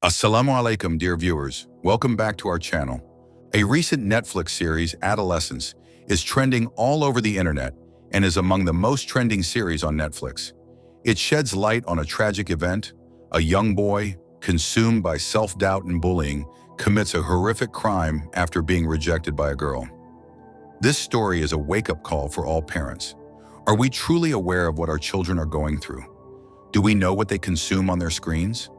Assalamu alaikum, dear viewers. Welcome back to our channel. A recent Netflix series, Adolescence, is trending all over the internet and is among the most trending series on Netflix. It sheds light on a tragic event. A young boy, consumed by self-doubt and bullying, commits a horrific crime after being rejected by a girl. This story is a wake-up call for all parents. Are we truly aware of what our children are going through? Do we know what they consume on their screens?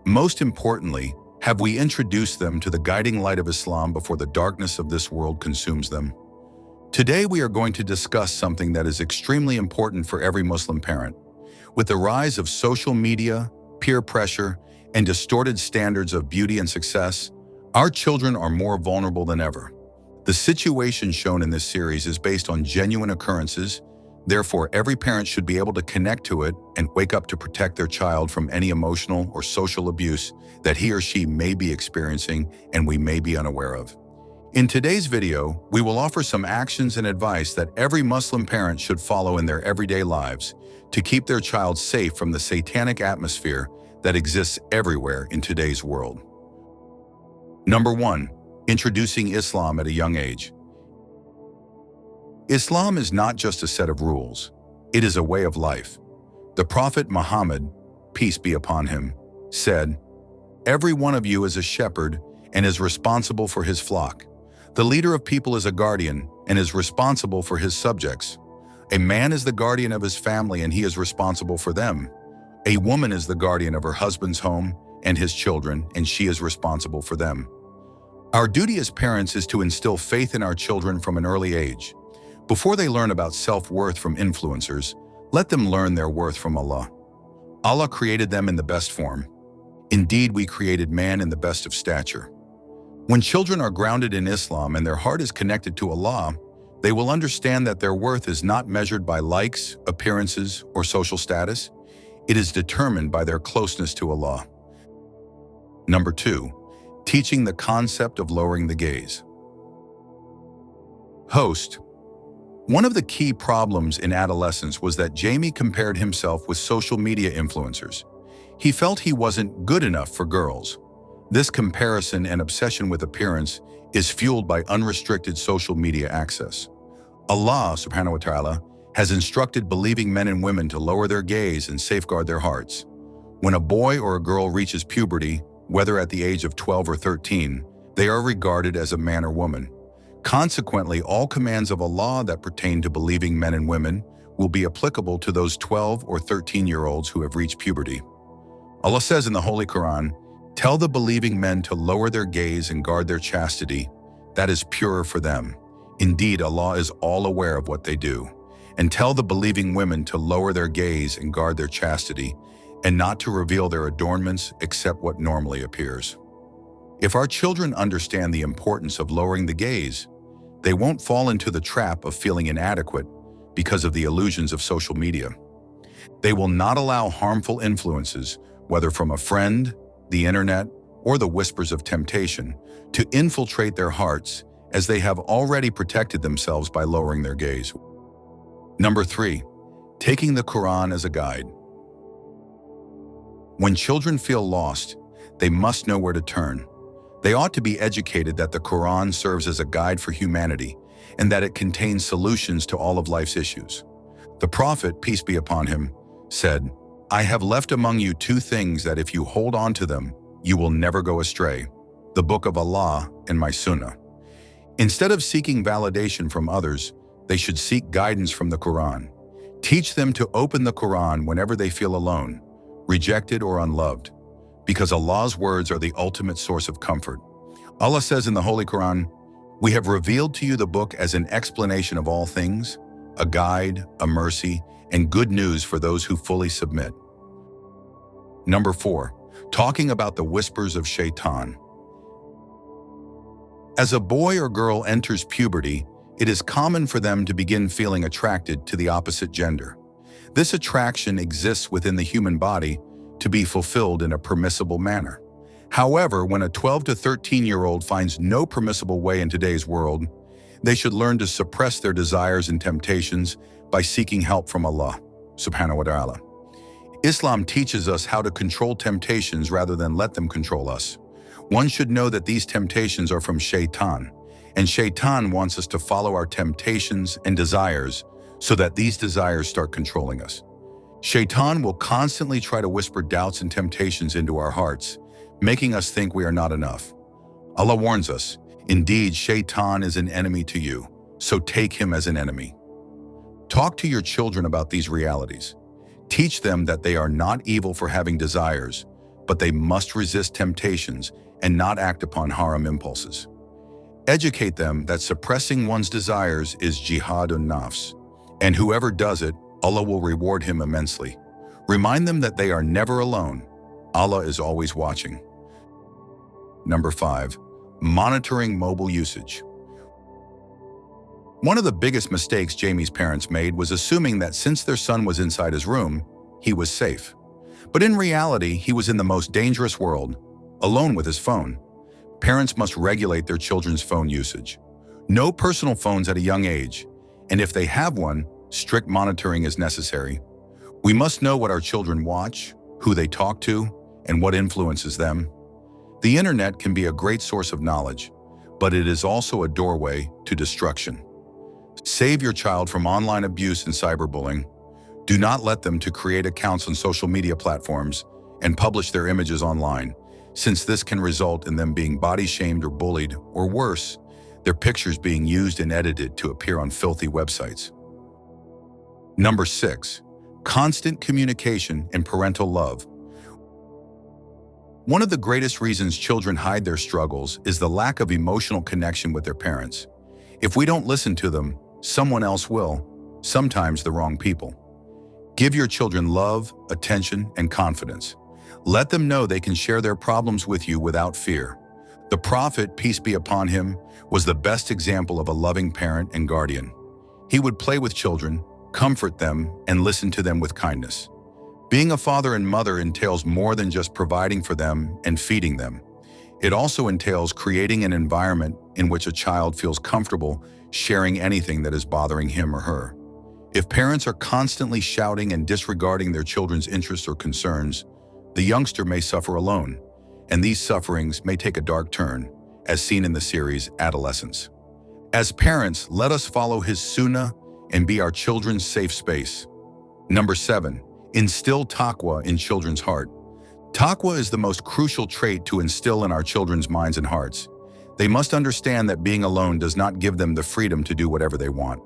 Most importantly, have we introduced them to the guiding light of Islam before the darkness of this world consumes them? Today we are going to discuss something that is extremely important for every Muslim parent. With the rise of social media, peer pressure, and distorted standards of beauty and success, our children are more vulnerable than ever. The situation shown in this series is based on genuine occurrences. Therefore, every parent should be able to connect to it and wake up to protect their child from any emotional or social abuse that he or she may be experiencing and we may be unaware of. In today's video, we will offer some actions and advice that every Muslim parent should follow in their everyday lives to keep their child safe from the satanic atmosphere that exists everywhere in today's world. Number 1. Introducing Islam at a young age. Islam is not just a set of rules, it is a way of life. The Prophet Muhammad, peace be upon him, said, "Every one of you is a shepherd and is responsible for his flock. The leader of people is a guardian and is responsible for his subjects. A man is the guardian of his family and he is responsible for them. A woman is the guardian of her husband's home and his children and she is responsible for them." Our duty as parents is to instill faith in our children from an early age. Before they learn about self-worth from influencers, let them learn their worth from Allah. Allah created them in the best form. Indeed, we created man in the best of stature. When children are grounded in Islam and their heart is connected to Allah, they will understand that their worth is not measured by likes, appearances, or social status. It is determined by their closeness to Allah. Number 2. Teaching the concept of lowering the gaze. Host. One of the key problems in adolescence was that Jamie compared himself with social media influencers. He felt he wasn't good enough for girls. This comparison and obsession with appearance is fueled by unrestricted social media access. Allah subhanahu wa ta'ala has instructed believing men and women to lower their gaze and safeguard their hearts. When a boy or a girl reaches puberty, whether at the age of 12 or 13, they are regarded as a man or woman. Consequently, all commands of Allah that pertain to believing men and women will be applicable to those 12 or 13-year-olds who have reached puberty. Allah says in the Holy Quran, "Tell the believing men to lower their gaze and guard their chastity. That is purer for them. Indeed, Allah is all aware of what they do. And tell the believing women to lower their gaze and guard their chastity, and not to reveal their adornments except what normally appears." If our children understand the importance of lowering the gaze, they won't fall into the trap of feeling inadequate because of the illusions of social media. They will not allow harmful influences, whether from a friend, the internet, or the whispers of temptation, to infiltrate their hearts, as they have already protected themselves by lowering their gaze. Number 3. Taking the Quran as a guide. When children feel lost, they must know where to turn. They ought to be educated that the Quran serves as a guide for humanity and that it contains solutions to all of life's issues. The Prophet, peace be upon him, said, "I have left among you 2 things that if you hold on to them, you will never go astray: the Book of Allah and my Sunnah." Instead of seeking validation from others, they should seek guidance from the Quran. Teach them to open the Quran whenever they feel alone, rejected or unloved, because Allah's words are the ultimate source of comfort. Allah says in the Holy Quran, "We have revealed to you the book as an explanation of all things, a guide, a mercy, and good news for those who fully submit." Number 4. Talking about the whispers of Shaytan. As a boy or girl enters puberty, it is common for them to begin feeling attracted to the opposite gender. This attraction exists within the human body to be fulfilled in a permissible manner. However, when a 12 to 13-year-old finds no permissible way in today's world, they should learn to suppress their desires and temptations by seeking help from Allah subhanahu wa ta'ala. Islam teaches us how to control temptations rather than let them control us. One should know that these temptations are from Shaytan, and Shaytan wants us to follow our temptations and desires so that these desires start controlling us. Shaytan will constantly try to whisper doubts and temptations into our hearts, making us think we are not enough. Allah warns us, indeed, Shaytan is an enemy to you, so take him as an enemy. Talk to your children about these realities. Teach them that they are not evil for having desires, but they must resist temptations and not act upon haram impulses. Educate them that suppressing one's desires is jihadun nafs, and whoever does it, Allah will reward him immensely. Remind them that they are never alone. Allah is always watching. Number 5. Monitoring mobile usage. One of the biggest mistakes Jamie's parents made was assuming that since their son was inside his room, he was safe. But in reality, he was in the most dangerous world, alone with his phone. Parents must regulate their children's phone usage. No personal phones at a young age, and if they have one, strict monitoring is necessary. We must know what our children watch, who they talk to, and what influences them. The internet can be a great source of knowledge, but it is also a doorway to destruction. Save your child from online abuse and cyberbullying. Do not let them to create accounts on social media platforms and publish their images online, since this can result in them being body shamed or bullied, or worse, their pictures being used and edited to appear on filthy websites. Number 6. Constant communication and parental love. One of the greatest reasons children hide their struggles is the lack of emotional connection with their parents. If we don't listen to them, someone else will, sometimes the wrong people. Give your children love, attention, and confidence. Let them know they can share their problems with you without fear. The Prophet, peace be upon him, was the best example of a loving parent and guardian. He would play with children, comfort them, and listen to them with kindness. Being a father and mother entails more than just providing for them and feeding them. It also entails creating an environment in which a child feels comfortable sharing anything that is bothering him or her. If parents are constantly shouting and disregarding their children's interests or concerns, the youngster may suffer alone, and these sufferings may take a dark turn, as seen in the series Adolescence. As parents, let us follow his sunnah and be our children's safe space. Number 7. Instill Taqwa in children's heart. Taqwa is the most crucial trait to instill in our children's minds and hearts. They must understand that being alone does not give them the freedom to do whatever they want.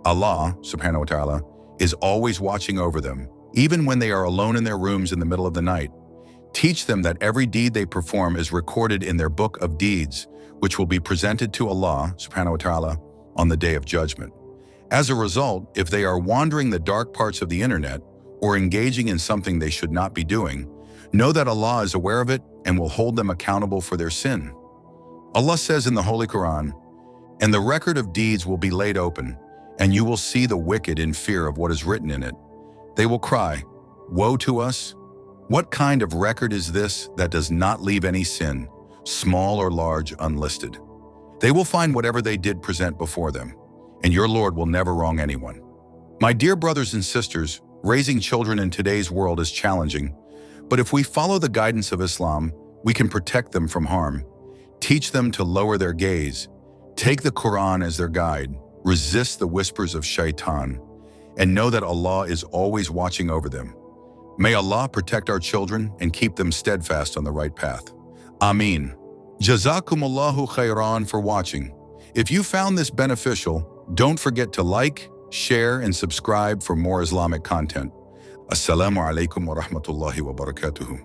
Allah, subhanahu wa ta'ala, is always watching over them, even when they are alone in their rooms in the middle of the night. Teach them that every deed they perform is recorded in their book of deeds, which will be presented to Allah, subhanahu wa ta'ala, on the day of judgment. As a result, if they are wandering the dark parts of the internet or engaging in something they should not be doing, know that Allah is aware of it and will hold them accountable for their sin. Allah says in the Holy Quran, "And the record of deeds will be laid open, and you will see the wicked in fear of what is written in it. They will cry, 'Woe to us! What kind of record is this that does not leave any sin, small or large, unlisted?' They will find whatever they did present before them, and your Lord will never wrong anyone." My dear brothers and sisters, raising children in today's world is challenging, but if we follow the guidance of Islam, we can protect them from harm. Teach them to lower their gaze, take the Quran as their guide, resist the whispers of Shaytan, and know that Allah is always watching over them. May Allah protect our children and keep them steadfast on the right path. Ameen. Jazakumullahu khairan for watching. If you found this beneficial, don't forget to like, share, and subscribe for more Islamic content. Assalamu alaikum wa rahmatullahi wa barakatuhu.